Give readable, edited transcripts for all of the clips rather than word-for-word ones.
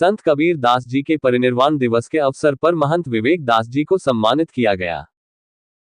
संत कबीर दास जी के परिनिर्वाण दिवस के अवसर पर महंत विवेक दास जी को सम्मानित किया गया।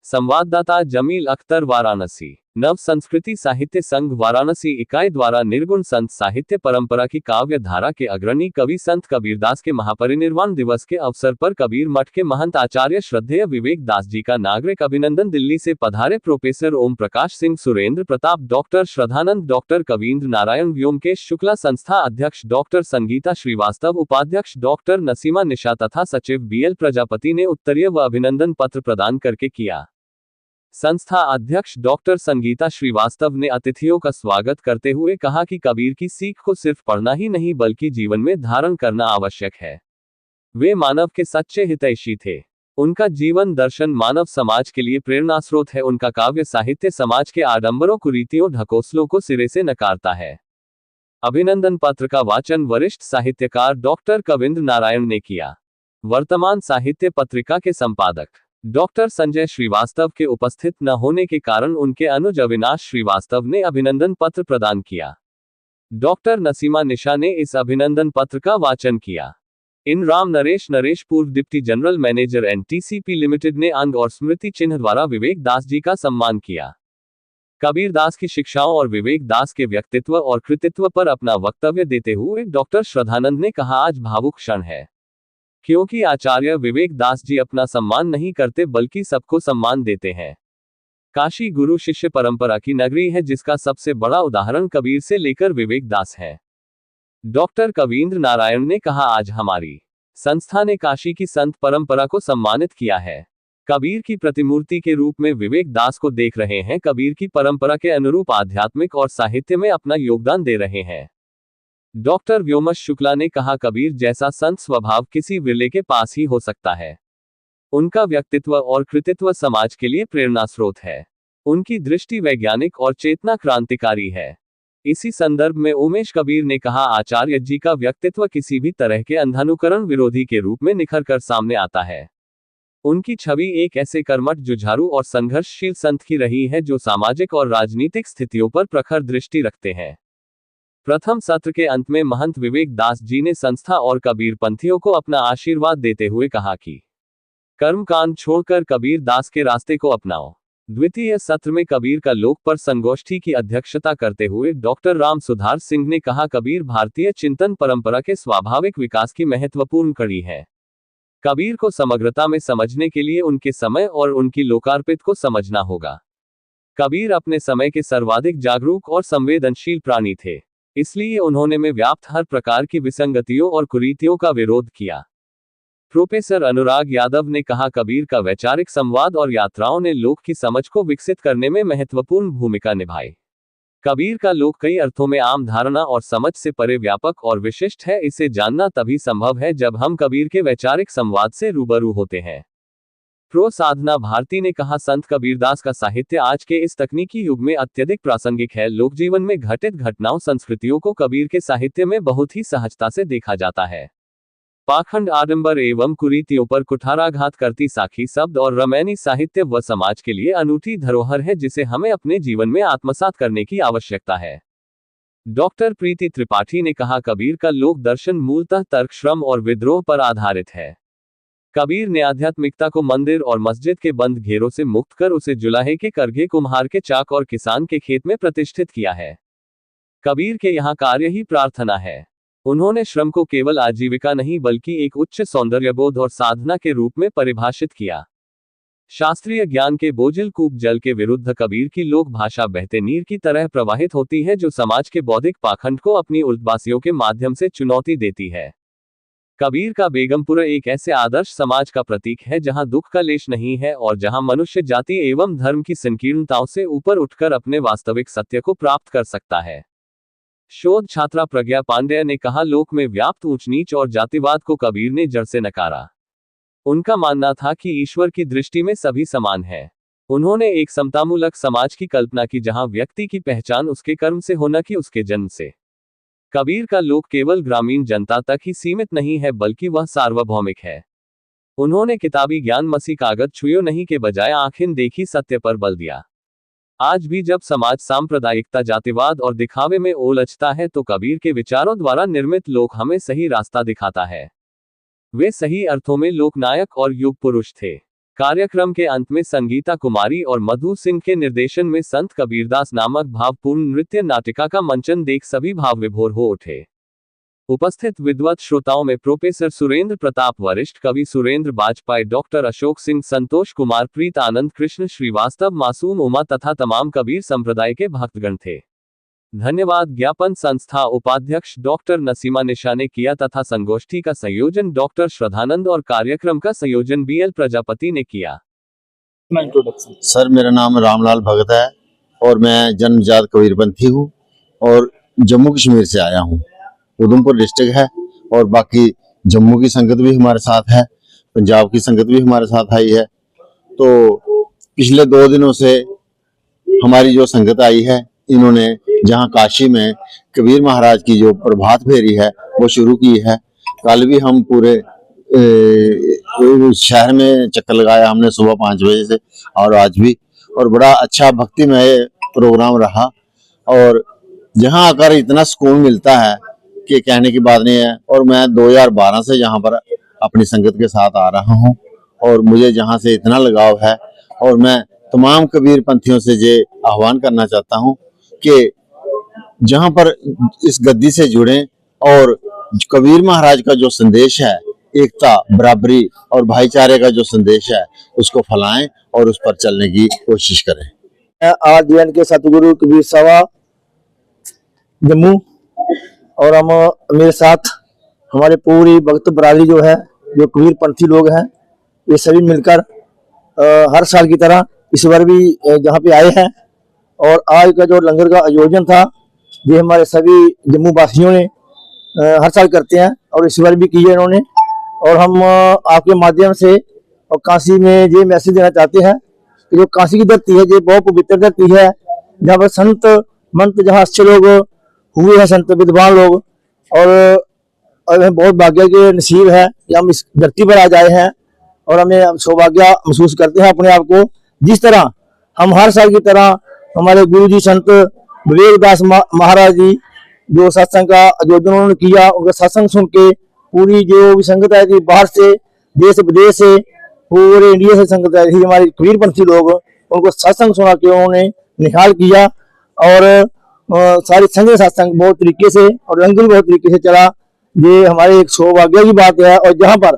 संवाददाता जमील अख्तर, वाराणसी। नव संस्कृति साहित्य संघ वाराणसी इकाई द्वारा निर्गुण संत साहित्य परंपरा की काव्य धारा के अग्रणी कवि संत कबीरदास के महापरिनिर्वाण दिवस के अवसर पर कबीर मठ के महंत आचार्य श्रद्धेय विवेक दास जी का नागरिक अभिनंदन। दिल्ली से पधारे professor Om Prakash Singh, Surendra Pratap, doctor Shraddhanand, doctor Kavindra Narayan, Byomkesh Shukla, संस्था अध्यक्ष डॉक्टर संगीता श्रीवास्तव, उपाध्यक्ष डॉक्टर नसीमा निशा तथा सचिव BL प्रजापति ने उत्तरीय व अभिनंदन पत्र प्रदान करके किया। संस्था अध्यक्ष डॉक्टर संगीता श्रीवास्तव ने अतिथियों का स्वागत करते हुए कहा कि कबीर की सीख को सिर्फ पढ़ना ही नहीं बल्कि जीवन में धारण करना आवश्यक है। वे मानव के सच्चे हितैषी थे। उनका जीवन दर्शन मानव समाज के लिए प्रेरणा स्रोत है। उनका काव्य साहित्य समाज के आडंबरों, कुरीतियों, ढकोसलों को सिरे से नकारता है। अभिनंदन पत्र का वाचन वरिष्ठ साहित्यकार डॉक्टर कवींद्र नारायण ने किया। वर्तमान साहित्य पत्रिका के संपादक डॉक्टर संजय श्रीवास्तव के उपस्थित न होने के कारण उनके अनुज अविनाश श्रीवास्तव ने अभिनंदन पत्र प्रदान किया। डॉक्टर नसीमा निशा ने इस अभिनंदन पत्र का वाचन किया। इन राम नरेश पूर्व deputy general manager NTCP limited ने अंग और स्मृति चिन्ह द्वारा विवेक दास जी का सम्मान किया। कबीर दास की शिक्षाओं और विवेक दास के व्यक्तित्व और कृतित्व पर अपना वक्तव्य देते हुए डॉक्टर श्रद्धानंद ने कहा, आज भावुक क्षण है, क्योंकि आचार्य विवेक दास जी अपना सम्मान नहीं करते बल्कि सबको सम्मान देते हैं। काशी गुरु शिष्य परंपरा की नगरी है, जिसका सबसे बड़ा उदाहरण कबीर से लेकर विवेक दास है। डॉक्टर कवींद्र नारायण ने कहा, आज हमारी संस्था ने काशी की संत परंपरा को सम्मानित किया है। कबीर की प्रतिमूर्ति के रूप में विवेक दास को देख रहे हैं। कबीर की परंपरा के अनुरूप आध्यात्मिक और साहित्य में अपना योगदान दे रहे हैं। डॉक्टर व्योमकेश शुक्ला ने कहा, कबीर जैसा संत स्वभाव किसी विरले के पास ही हो सकता है। उनका व्यक्तित्व और कृतित्व समाज के लिए प्रेरणा स्रोत है। उनकी दृष्टि वैज्ञानिक और चेतना क्रांतिकारी है। इसी संदर्भ में उमेश कबीर ने कहा, आचार्य जी का व्यक्तित्व किसी भी तरह के अंधानुकरण विरोधी के रूप में निखर कर सामने आता है। उनकी छवि एक ऐसे कर्मठ, जुझारू और संघर्षशील संत की रही है जो सामाजिक और राजनीतिक स्थितियों पर प्रखर दृष्टि रखते हैं। प्रथम सत्र के अंत में महंत विवेक दास जी ने संस्था और कबीर पंथियों को अपना आशीर्वाद देते हुए कहा कि कर्मकांड छोड़कर कबीर दास के रास्ते को अपनाओ। द्वितीय सत्र में कबीर का लोक पर संगोष्ठी की अध्यक्षता करते हुए डॉक्टर राम सुधार सिंह ने कहा, कबीर भारतीय चिंतन परंपरा के स्वाभाविक विकास की महत्वपूर्ण कड़ी है। कबीर को समग्रता में समझने के लिए उनके समय और उनकी लोकार्पित को समझना होगा। कबीर अपने समय के सर्वाधिक जागरूक और संवेदनशील प्राणी थे, इसलिए उन्होंने में व्याप्त हर प्रकार की विसंगतियों और कुरीतियों का विरोध किया। प्रोफेसर अनुराग यादव ने कहा, कबीर का वैचारिक संवाद और यात्राओं ने लोक की समझ को विकसित करने में महत्वपूर्ण भूमिका निभाई। कबीर का लोक कई अर्थों में आम धारणा और समझ से परे व्यापक और विशिष्ट है। इसे जानना तभी संभव है जब हम कबीर के वैचारिक संवाद से रूबरू होते हैं। प्रो साधना भारती ने कहा, संत कबीरदास का साहित्य आज के इस तकनीकी युग में अत्यधिक प्रासंगिक है। लोक जीवन में घटित घटनाओं, संस्कृतियों को कबीर के साहित्य में बहुत ही सहजता से देखा जाता है। पाखंड, आडंबर एवं कुरीतियों पर कुठाराघात करती साखी शब्द और रामायणी साहित्य व समाज के लिए अनूठी धरोहर है, जिसे हमें अपने जीवन में आत्मसात करने की आवश्यकता है। डॉक्टर प्रीति त्रिपाठी ने कहा, कबीर का लोक दर्शन मूलतः तर्क, श्रम और विद्रोह पर आधारित है। कबीर ने आध्यात्मिकता को मंदिर और मस्जिद के बंद घेरों से मुक्त कर उसे जुलाहे के करघे, कुम्हार के चाक और किसान के खेत में प्रतिष्ठित किया है। कबीर के यहाँ कार्य ही प्रार्थना है। उन्होंने श्रम को केवल आजीविका नहीं बल्कि एक उच्च सौंदर्यबोध और साधना के रूप में परिभाषित किया। शास्त्रीय ज्ञान के बोझिल कूप जल के विरुद्ध कबीर की लोक भाषा बहते नीर की तरह प्रवाहित होती है, जो समाज के बौद्धिक पाखंड को अपनी उल्टबासियों के माध्यम से चुनौती देती है। कबीर का बेगमपुरा एक ऐसे आदर्श समाज का प्रतीक है जहां दुख का लेश नहीं है और जहां मनुष्य जाति एवं धर्म की संकीर्णताओं से ऊपर उठकर अपने वास्तविक सत्य को प्राप्त कर सकता है। शोध छात्रा प्रज्ञा पांडेय ने कहा, लोक में व्याप्त ऊंच नीच और जातिवाद को कबीर ने जड़ से नकारा। उनका मानना था कि ईश्वर की दृष्टि में सभी समान है। उन्होंने एक समतामूलक समाज की कल्पना की जहां व्यक्ति की पहचान उसके कर्म से हो, न कि उसके जन्म से। कबीर का लोक केवल ग्रामीण जनता तक ही सीमित नहीं है बल्कि वह सार्वभौमिक है। उन्होंने किताबी ज्ञान, मसी कागज छुयो नहीं के बजाय आंखें देखी सत्य पर बल दिया। आज भी जब समाज सांप्रदायिकता, जातिवाद और दिखावे में उलझता है तो कबीर के विचारों द्वारा निर्मित लोक हमें सही रास्ता दिखाता है। वे सही अर्थों में लोकनायक और युग पुरुष थे। कार्यक्रम के अंत में संगीता कुमारी और मधु सिंह के निर्देशन में संत कबीरदास नामक भावपूर्ण नृत्य नाटिका का मंचन देख सभी भाव विभोर हो उठे। उपस्थित विद्वत श्रोताओं में प्रोफेसर सुरेंद्र प्रताप, वरिष्ठ कवि सुरेंद्र बाजपाई, डॉक्टर अशोक सिंह, संतोष कुमार, प्रीत आनंद, कृष्ण श्रीवास्तव, मासूम उमा तथा तमाम कबीर संप्रदाय के भक्तगण थे। धन्यवाद ज्ञापन संस्था उपाध्यक्ष डॉक्टर नसीमा निशा ने किया तथा संगोष्ठी का संयोजन डॉक्टर श्रद्धानंद और कार्यक्रम का संयोजन BL प्रजापति ने किया। सर, मेरा नाम रामलाल भगत है और मैं जन्मजात कबीरपंथी हूँ और जम्मू कश्मीर से आया हूँ। उधमपुर डिस्ट्रिक्ट है और बाकी जम्मू की संगत भी हमारे साथ है, पंजाब की संगत भी हमारे साथ आई है। तो पिछले 2 दिनों से हमारी जो संगत आई है, इन्होंने जहाँ काशी में कबीर महाराज की जो प्रभात फेरी है वो शुरू की है। कल भी हम पूरे शहर में चक्कर लगाया हमने सुबह 5 बजे से, और आज भी, और बड़ा अच्छा भक्तिमय प्रोग्राम रहा। और जहाँ आकर इतना सुकून मिलता है कि कहने की बात नहीं है। और मैं 2012 से यहाँ पर अपनी संगत के साथ आ रहा हूँ और मुझे जहाँ से इतना लगाव है, और मैं तमाम कबीर पंथियों से ये आह्वान करना चाहता हूँ कि जहाँ पर इस गद्दी से जुड़े और कबीर महाराज का जो संदेश है, एकता, बराबरी और भाईचारे का जो संदेश है, उसको फैलाएं और उस पर चलने की कोशिश करें। आज JN के सतगुरु कबीर सभा जम्मू, और हम मेरे साथ हमारे पूरी भक्त बरादरी जो है, जो कबीर पंथी लोग हैं, ये सभी मिलकर हर साल की तरह इस बार भी जहाँ पे आए हैं। और आज का जो लंगर का आयोजन था, ये हमारे सभी जम्मू वासियों ने हर साल करते हैं और इस बार भी किया इन्होंने। और हम आपके माध्यम से और काशी में ये मैसेज देना चाहते हैं कि जो काशी की धरती है, ये बहुत पवित्र धरती है, जहाँ पर संत मंत, जहाँ अच्छे लोग हुए हैं, संत विद्वान लोग, और हमें बहुत भाग्य के नसीब है कि हम इस धरती पर आ जाए हैं। और हमें सौभाग्य महसूस करते हैं अपने आप को। जिस तरह हम हर साल की तरह हमारे गुरु जी संत विवेकदास महाराज जी जो सत्संग का आयोजन उन्होंने किया, उनका सत्संग सुन के पूरी जो भी संगत आई थी, बाहर से, देश विदेश से, पूरे इंडिया से संगत आई थी, हमारे कबीर पंथी लोग, उनको सत्संग सुना के उन्होंने निहाल किया। और सारी संगत सत्संग बहुत तरीके से और लंगर बहुत तरीके से चला। ये हमारे एक सौभाग्य की बात है। और जहाँ पर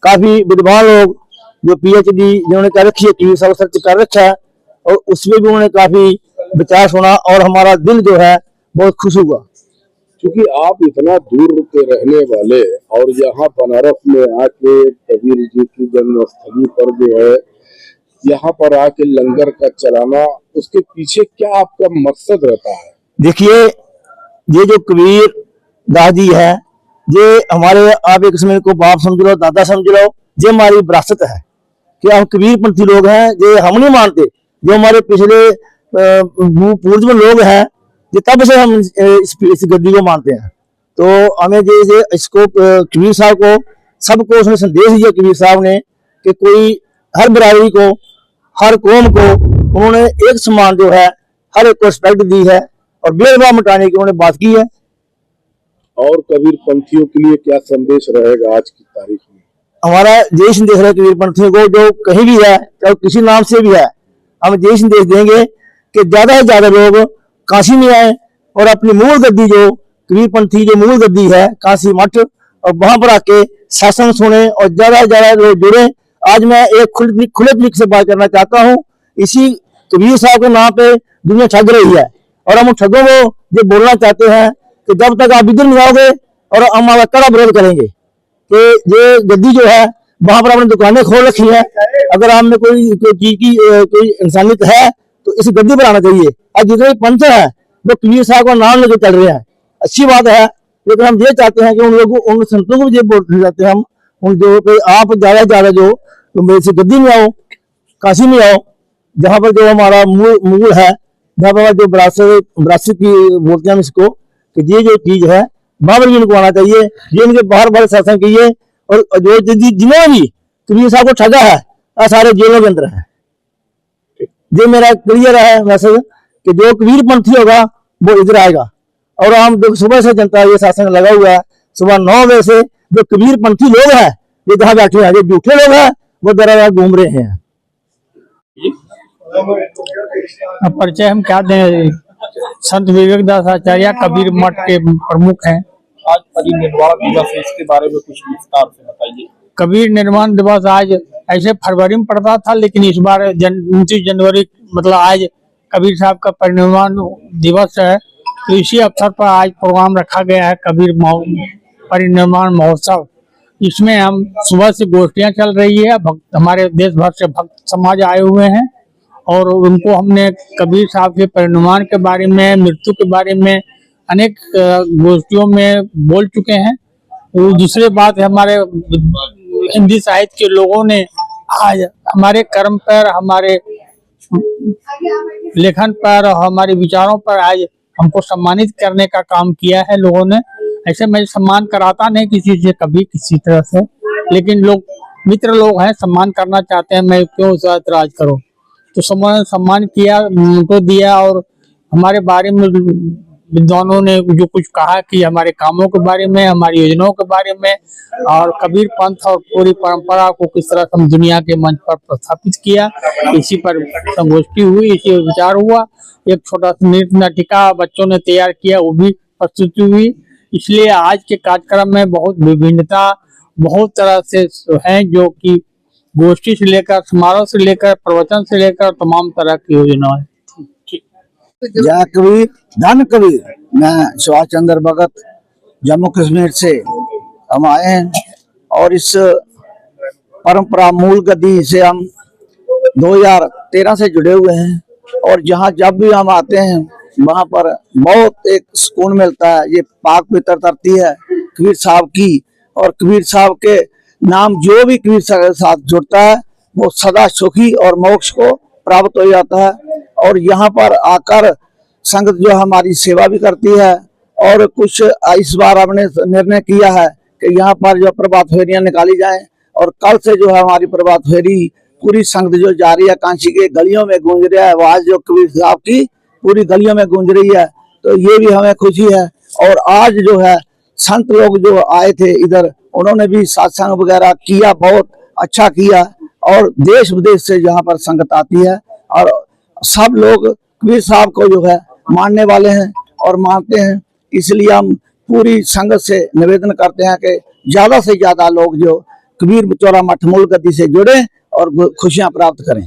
काफी विद्वान लोग जो PhD जिन्होंने कर रखी है, कबीर साहब सर्च कर रखा है, और उसमें भी उन्होंने काफी विचार सुना और हमारा दिल जो है बहुत खुश हुआ। क्योंकि आप इतना दूर के रहने वाले और यहाँ बनारस में आके कबीर जी की जन्मस्थली पर जो है यहाँ पर आके लंगर का चलाना, उसके पीछे क्या आपका मकसद रहता है? देखिए, ये जो कबीर दास जी है, ये हमारे, आप एक समय को बाप समझ लो, दादा समझ लो, ये हमारी विरासत है कि हम कबीर पंथी लोग हैं। ये हम नहीं मानते, जो हमारे पिछले पूर्व लोग हैं, ये तब से हम इस गद्दी को मानते हैं। तो हमें ये इसको कबीर साहब को, सबको उसने संदेश दिया कबीर साहब ने कि कोई हर बरादरी को, हर कौम को उन्होंने एक समान जो है, हर एक को रिस्पेक्ट दी है और भेदभाव मिटाने की उन्होंने बात की है। और कबीर पंथियों के लिए क्या संदेश रहेगा आज की तारीख में? हमारा यही संदेश है कबीर पंथियों को, जो कहीं भी है, चाहे किसी नाम से भी है, हम यही संदेश देंगे कि ज्यादा से ज्यादा लोग काशी में आए और अपनी मूल गद्दी, जो कबीर पंथी जो मूल गद्दी है काशी मठ, और वहां पर आके सत्संग सुने और ज्यादा से ज्यादा लोग जुड़े। आज मैं एक खुले तरीके से बात करना चाहता हूँ, इसी कबीर साहब के नाम पे दुनिया ठग रही है, और हम उन ठगों को ये बोलना चाहते हैं कि जब तक आप इधर नहीं आओगे और हम आपका कड़ा विरोध करेंगे। कि ये गद्दी जो है, वहां पर आपने दुकानें खोल रखी है, अगर आप में कोई चीज की कोई इंसानियत है तो इस गद्दी पर आना चाहिए। आज जितने पंथ है वो कबीर साहब का नाम लेकर चल रहे हैं, अच्छी बात है, लेकिन हम ये चाहते हैं कि उन लोगों, उन संतों को भी ये बोलते जाते हैं हम उन जो आप ज्यादा से ज्यादा जो मेरे से गद्दी में आओ, काशी में आओ, जहाँ पर जो हमारा मूल है, जहाँ पर जो विरासत की बोलते हैं हम इसको, कि ये जो चीज है बाबर जी इनको आना चाहिए। ये इनके बाहर बाहर शासन किए, और जो जिन्होंने भी कबीर साहब को ठगा है, सारे जेलों के अंदर है। ये मेरा क्लियर है मैसेज कि जो कबीर पंथी होगा वो इधर आएगा। और हम देखो सुबह से जनता ये शासन लगा हुआ है, सुबह 9 बजे से जो कबीर पंथी लोग हैं ये जहाँ बैठे हैं, जो झूठे लोग हैं वो दरबार घूम रहे हैं। अब परिचय हम क्या दें, संत विवेक दास आचार्य कबीर मठ के प्रमुख हैं। आज परिनिर्वाण दिवस है, इसके बारे में कुछ विस्तार से बताइए। कबीर निर्वाण दिवस आज ऐसे फरवरी में पड़ता था, लेकिन इस बार 29 जनवरी मतलब आज कबीर साहब का परिनिर्वाण दिवस है, तो इसी अवसर पर आज प्रोग्राम रखा गया है कबीर परिनिर्वाण महोत्सव। इसमें हम सुबह से गोष्ठियां चल रही है, हमारे देश भर से भक्त समाज आए हुए हैं और उनको हमने कबीर साहब के परिनिर्वाण के बारे में, मृत्यु के बारे में अनेक गोष्ठियों में बोल चुके हैं। दूसरी बात है, हमारे हिंदी साहित्य के लोगों ने आज हमारे कर्म पर, हमारे लेखन पर, हमारे विचारों पर आज हमको सम्मानित करने का काम किया है लोगों ने। ऐसे मैं सम्मान कराता नहीं किसी से कभी किसी तरह से, लेकिन लोग मित्र लोग हैं, सम्मान करना चाहते हैं, मैं क्यों उसका ऐतराज करूं। तो सम्मान किया, उनको दिया और हमारे बारे में विद्वानों ने जो कुछ कहा कि हमारे कामों के बारे में, हमारी योजनाओं के बारे में और कबीर पंथ और पूरी परंपरा को किस तरह हम दुनिया के मंच पर प्रस्थापित किया, इसी पर संगोष्ठी हुई, इसी विचार हुआ। एक छोटा सा नृत्य नाटिका बच्चों ने तैयार किया, वो भी प्रस्तुति हुई। इसलिए आज के कार्यक्रम में बहुत विभिन्नता, बहुत तरह से हैं, जो कि गोष्ठी से लेकर, समारोह से लेकर, प्रवचन से लेकर तमाम तरह की योजना है। जय कबीर धन कबीर। मैं सुभाष चंद्र भगत जम्मू कश्मीर से हम आए हैं और इस परंपरा मूल गद्दी से हम 2013 से जुड़े हुए हैं और जहाँ जब भी हम आते हैं वहाँ पर बहुत एक सुकून मिलता है। ये पाक पवित्र धरती है कबीर साहब की, और कबीर साहब के नाम जो भी कबीर साहब के साथ जुड़ता है वो सदा सुखी और मोक्ष को प्राप्त हो जाता है। और यहाँ पर आकर संगत जो हमारी सेवा भी करती है और कुछ इस बार हमने निर्णय किया है कि यहाँ पर जो प्रभात फेरियां निकाली जाएं और कल से जो है हमारी प्रभात फेरी पूरी संगत जो जा रही है कांची के गलियों में गूंज रहा है, वो आज जो कबीर साहब की पूरी गलियों में गूंज रही है, तो ये भी हमें खुशी है। और आज जो है संत लोग जो आए थे इधर, उन्होंने भी सत्संग वगैरह किया, बहुत अच्छा किया। और देश विदेश से यहाँ पर संगत आती है और सब लोग कबीर साहब को जो है मानने वाले हैं और मानते हैं। इसलिए हम पूरी संगत से निवेदन करते हैं कि ज्यादा से ज्यादा लोग जो कबीर चौरा मठ मूल गद्दी से जुड़े और खुशियां प्राप्त करें।